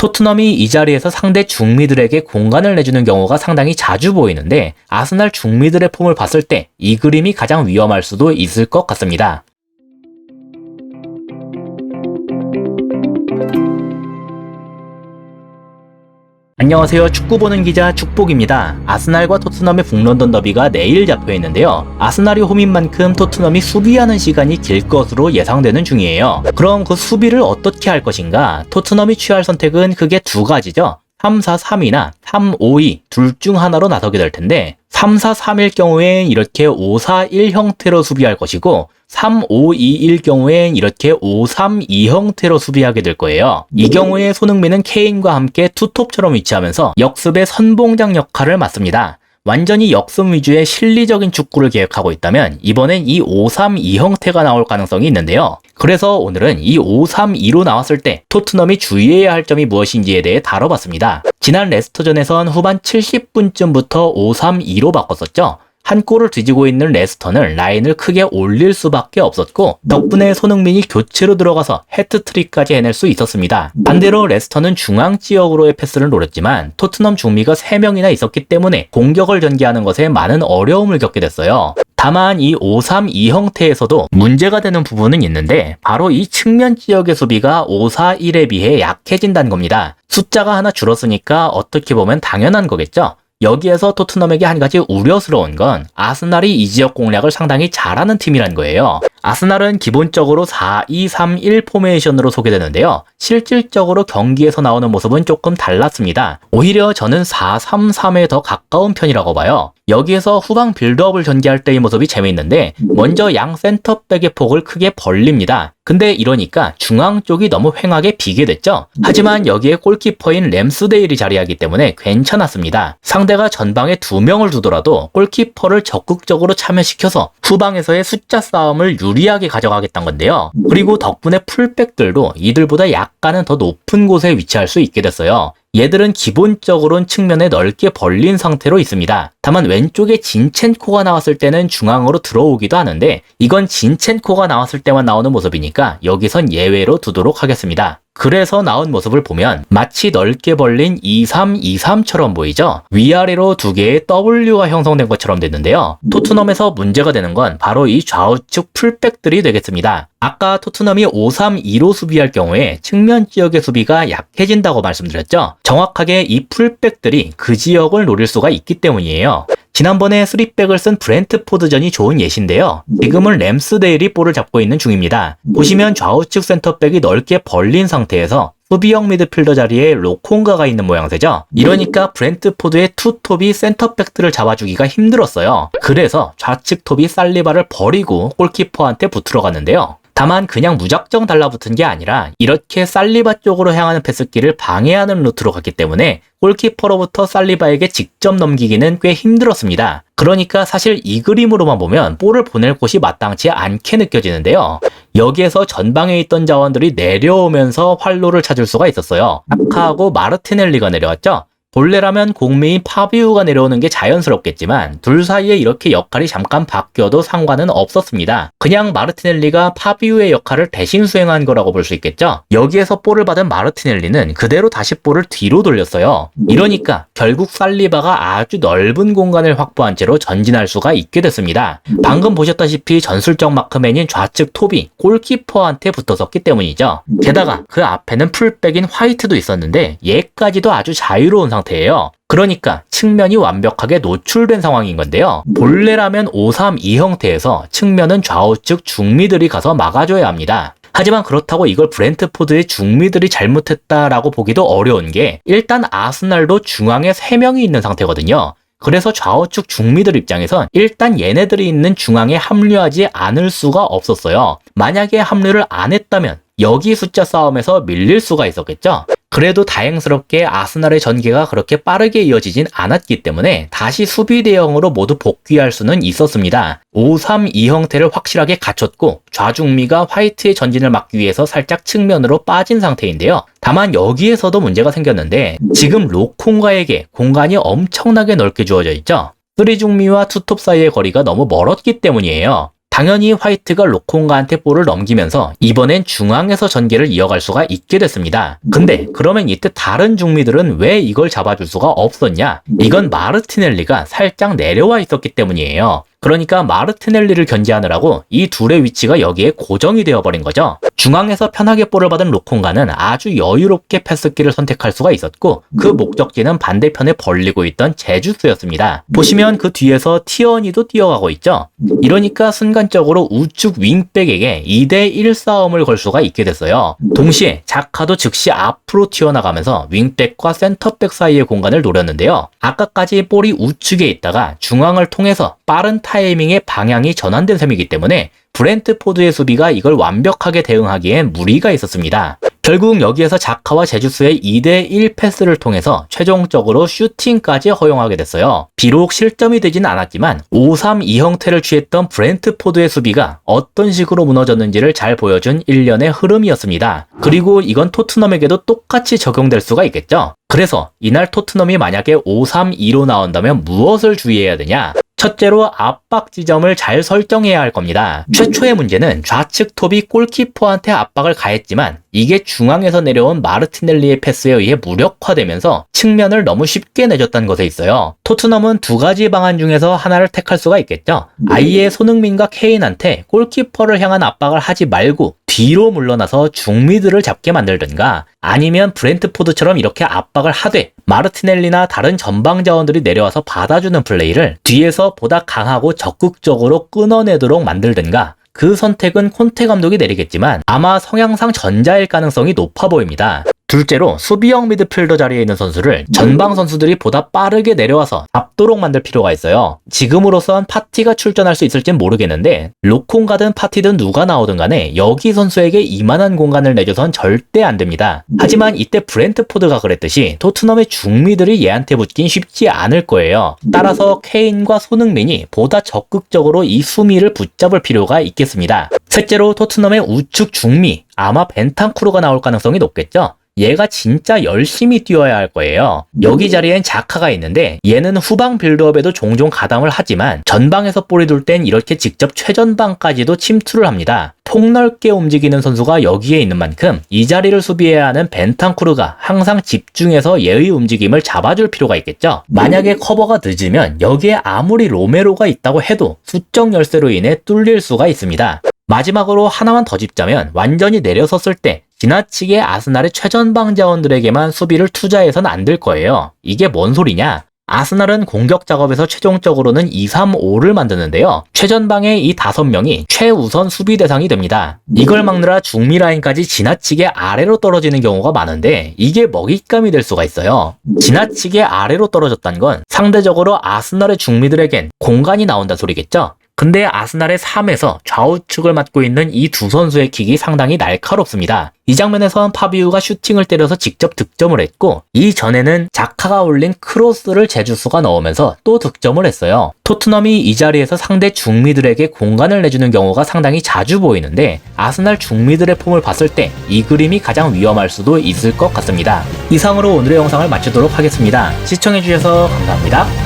토트넘이 이 자리에서 상대 중미들에게 공간을 내주는 경우가 상당히 자주 보이는데 아스날 중미들의 폼을 봤을 때 이 그림이 가장 위험할 수도 있을 것 같습니다. 안녕하세요. 축구 보는 기자 축복입니다. 아스날과 토트넘의 북런던 더비가 내일 잡혀있는데요. 아스날이 홈인 만큼 토트넘이 수비하는 시간이 길 것으로 예상되는 중이에요. 그럼 그 수비를 어떻게 할 것인가? 토트넘이 취할 선택은 크게 두 가지죠. 3-4-3이나 3-5-2 둘 중 하나로 나서게 될 텐데 3-4-3일 경우엔 이렇게 5-4-1 형태로 수비할 것이고 3-5-2일 경우엔 이렇게 5-3-2 형태로 수비하게 될 거예요. 이 경우에 손흥민은 케인과 함께 투톱처럼 위치하면서 역습의 선봉장 역할을 맡습니다. 완전히 역습 위주의 실리적인 축구를 계획하고 있다면 이번엔 이 5-3-2 형태가 나올 가능성이 있는데요. 그래서 오늘은 이 5-3-2로 나왔을 때 토트넘이 주의해야 할 점이 무엇인지에 대해 다뤄봤습니다. 지난 레스터전에선 후반 70분쯤부터 5-3-2로 바꿨었죠. 한 골을 뒤지고 있는 레스터는 라인을 크게 올릴 수밖에 없었고 덕분에 손흥민이 교체로 들어가서 해트트릭까지 해낼 수 있었습니다. 반대로 레스터는 중앙 지역으로의 패스를 노렸지만 토트넘 중미가 3명이나 있었기 때문에 공격을 전개하는 것에 많은 어려움을 겪게 됐어요. 다만 이 5-3-2 형태에서도 문제가 되는 부분은 있는데 바로 이 측면 지역의 수비가 5-4-1에 비해 약해진다는 겁니다. 숫자가 하나 줄었으니까 어떻게 보면 당연한 거겠죠. 여기에서 토트넘에게 한 가지 우려스러운 건 아스날이 이 지역 공략을 상당히 잘하는 팀이란 거예요. 아스날은 기본적으로 4-2-3-1 포메이션으로 소개되는데요. 실질적으로 경기에서 나오는 모습은 조금 달랐습니다. 오히려 저는 4-3-3에 더 가까운 편이라고 봐요. 여기에서 후방 빌드업을 전개할 때의 모습이 재미있는데 먼저 양 센터백의 폭을 크게 벌립니다. 근데 이러니까 중앙 쪽이 너무 횡하게 비게 됐죠. 하지만 여기에 골키퍼인 램스데일이 자리하기 때문에 괜찮았습니다. 상대가 전방에 2명을 두더라도 골키퍼를 적극적으로 참여시켜서 후방에서의 숫자 싸움을 유리하게 가져가겠다는 건데요. 그리고 덕분에 풀백들도 이들보다 약간은 더 높은 곳에 위치할 수 있게 됐어요. 얘들은 기본적으로는 측면에 넓게 벌린 상태로 있습니다. 다만 왼쪽에 진첸코가 나왔을 때는 중앙으로 들어오기도 하는데 이건 진첸코가 나왔을 때만 나오는 모습이니까 여기선 예외로 두도록 하겠습니다. 그래서 나온 모습을 보면 마치 넓게 벌린 2-3-2-3처럼 보이죠? 위아래로 두 개의 W가 형성된 것처럼 됐는데요. 토트넘에서 문제가 되는 건 바로 이 좌우측 풀백들이 되겠습니다. 아까 토트넘이 5-3-2로 수비할 경우에 측면 지역의 수비가 약해진다고 말씀드렸죠? 정확하게 이 풀백들이 그 지역을 노릴 수가 있기 때문이에요. 지난번에 3백을 쓴 브렌트포드전이 좋은 예시인데요. 지금은 램스데일이 볼을 잡고 있는 중입니다. 보시면 좌우측 센터백이 넓게 벌린 상태에서 수비형 미드필더 자리에 로콩가가 있는 모양새죠. 이러니까 브렌트포드의 투톱이 센터백들을 잡아주기가 힘들었어요. 그래서 좌측 톱이 살리바를 버리고 골키퍼한테 붙으러 갔는데요. 다만 그냥 무작정 달라붙은 게 아니라 이렇게 살리바 쪽으로 향하는 패스길을 방해하는 루트로 갔기 때문에 골키퍼로부터 살리바에게 직접 넘기기는 꽤 힘들었습니다. 그러니까 사실 이 그림으로만 보면 볼을 보낼 곳이 마땅치 않게 느껴지는데요. 여기에서 전방에 있던 자원들이 내려오면서 활로를 찾을 수가 있었어요. 아카하고 마르티넬리가 내려왔죠. 본래라면 공미인 파비우가 내려오는 게 자연스럽겠지만 둘 사이에 이렇게 역할이 잠깐 바뀌어도 상관은 없었습니다. 그냥 마르티넬리가 파비우의 역할을 대신 수행한 거라고 볼 수 있겠죠. 여기에서 볼을 받은 마르티넬리는 그대로 다시 볼을 뒤로 돌렸어요. 이러니까 결국 살리바가 아주 넓은 공간을 확보한 채로 전진할 수가 있게 됐습니다. 방금 보셨다시피 전술적 마크맨인 좌측 톱이 골키퍼한테 붙어섰기 때문이죠. 게다가 그 앞에는 풀백인 화이트도 있었는데 얘까지도 아주 자유로운 상태예요. 그러니까 측면이 완벽하게 노출된 상황인 건데요. 본래라면 5-3-2 형태에서 측면은 좌우측 중미들이 가서 막아줘야 합니다. 하지만 그렇다고 이걸 브렌트포드의 중미들이 잘못했다라고 보기도 어려운 게 일단 아스날도 중앙에 3명이 있는 상태거든요. 그래서 좌우측 중미들 입장에선 일단 얘네들이 있는 중앙에 합류하지 않을 수가 없었어요. 만약에 합류를 안 했다면 여기 숫자 싸움에서 밀릴 수가 있었겠죠. 그래도 다행스럽게 아스날의 전개가 그렇게 빠르게 이어지진 않았기 때문에 다시 수비 대형으로 모두 복귀할 수는 있었습니다. 5-3-2 형태를 확실하게 갖췄고 좌중미가 화이트의 전진을 막기 위해서 살짝 측면으로 빠진 상태인데요. 다만 여기에서도 문제가 생겼는데 지금 로콩가에게 공간이 엄청나게 넓게 주어져 있죠. 3중미와 투톱 사이의 거리가 너무 멀었기 때문이에요. 당연히 화이트가 로콩가한테 볼을 넘기면서 이번엔 중앙에서 전개를 이어갈 수가 있게 됐습니다. 근데 그러면 이때 다른 중미들은 왜 이걸 잡아줄 수가 없었냐? 이건 마르티넬리가 살짝 내려와 있었기 때문이에요. 그러니까 마르티넬리를 견제하느라고 이 둘의 위치가 여기에 고정이 되어버린 거죠. 중앙에서 편하게 볼을 받은 로콩가는 아주 여유롭게 패스기를 선택할 수가 있었고 그 목적지는 반대편에 벌리고 있던 제주스였습니다. 보시면 그 뒤에서 티어니도 뛰어가고 있죠. 이러니까 순간적으로 우측 윙백에게 2대1 싸움을 걸 수가 있게 됐어요. 동시에 자카도 즉시 앞으로 튀어나가면서 윙백과 센터백 사이의 공간을 노렸는데요. 아까까지 볼이 우측에 있다가 중앙을 통해서 빠른 타이밍에 방향이 전환된 셈이기 때문에 브렌트포드의 수비가 이걸 완벽하게 대응하기엔 무리가 있었습니다. 결국 여기에서 자카와 제주스의 2대1 패스를 통해서 최종적으로 슈팅까지 허용하게 됐어요. 비록 실점이 되진 않았지만 5-3-2 형태를 취했던 브렌트포드의 수비가 어떤 식으로 무너졌는지를 잘 보여준 일련의 흐름이었습니다. 그리고 이건 토트넘에게도 똑같이 적용될 수가 있겠죠. 그래서 이날 토트넘이 만약에 5-3-2로 나온다면 무엇을 주의해야 되냐? 첫째로 압박 지점을 잘 설정해야 할 겁니다. 최초의 문제는 좌측 톱이 골키퍼한테 압박을 가했지만 이게 중앙에서 내려온 마르티넬리의 패스에 의해 무력화되면서 측면을 너무 쉽게 내줬다는 것에 있어요. 토트넘은 두 가지 방안 중에서 하나를 택할 수가 있겠죠. 아예 손흥민과 케인한테 골키퍼를 향한 압박을 하지 말고 뒤로 물러나서 중미들을 잡게 만들든가 아니면 브렌트포드처럼 이렇게 압박을 하되 마르티넬리나 다른 전방 자원들이 내려와서 받아주는 플레이를 뒤에서 보다 강하고 적극적으로 끊어내도록 만들든가 그 선택은 콘테 감독이 내리겠지만 아마 성향상 전자일 가능성이 높아 보입니다. 둘째로 수비형 미드필더 자리에 있는 선수를 전방 선수들이 보다 빠르게 내려와서 잡도록 만들 필요가 있어요. 지금으로선 파티가 출전할 수 있을진 모르겠는데 로콩가든 파티든 누가 나오든 간에 여기 선수에게 이만한 공간을 내줘선 절대 안 됩니다. 하지만 이때 브렌트포드가 그랬듯이 토트넘의 중미들이 얘한테 붙긴 쉽지 않을 거예요. 따라서 케인과 손흥민이 보다 적극적으로 이 수미를 붙잡을 필요가 있겠습니다. 셋째로 토트넘의 우측 중미, 아마 벤탄쿠르가 나올 가능성이 높겠죠. 얘가 진짜 열심히 뛰어야 할 거예요. 여기 자리엔 자카가 있는데 얘는 후방 빌드업에도 종종 가담을 하지만 전방에서 볼이 돌 땐 이렇게 직접 최전방까지도 침투를 합니다. 폭넓게 움직이는 선수가 여기에 있는 만큼 이 자리를 수비해야 하는 벤탄쿠르가 항상 집중해서 얘의 움직임을 잡아줄 필요가 있겠죠. 만약에 커버가 늦으면 여기에 아무리 로메로가 있다고 해도 수적 열세로 인해 뚫릴 수가 있습니다. 마지막으로 하나만 더 짚자면 완전히 내려섰을 때 지나치게 아스날의 최전방 자원들에게만 수비를 투자해서는 안 될 거예요. 이게 뭔 소리냐? 아스날은 공격 작업에서 최종적으로는 2-3-5를 만드는데요. 최전방의 이 5명이 최우선 수비 대상이 됩니다. 이걸 막느라 중미 라인까지 지나치게 아래로 떨어지는 경우가 많은데 이게 먹잇감이 될 수가 있어요. 지나치게 아래로 떨어졌다는 건 상대적으로 아스날의 중미들에겐 공간이 나온다는 소리겠죠. 근데 아스날의 3에서 좌우측을 맡고 있는 이 두 선수의 킥이 상당히 날카롭습니다. 이 장면에선 파비우가 슈팅을 때려서 직접 득점을 했고 이전에는 자카가 올린 크로스를 제주스가 넣으면서 또 득점을 했어요. 토트넘이 이 자리에서 상대 중미들에게 공간을 내주는 경우가 상당히 자주 보이는데 아스날 중미들의 폼을 봤을 때 이 그림이 가장 위험할 수도 있을 것 같습니다. 이상으로 오늘의 영상을 마치도록 하겠습니다. 시청해주셔서 감사합니다.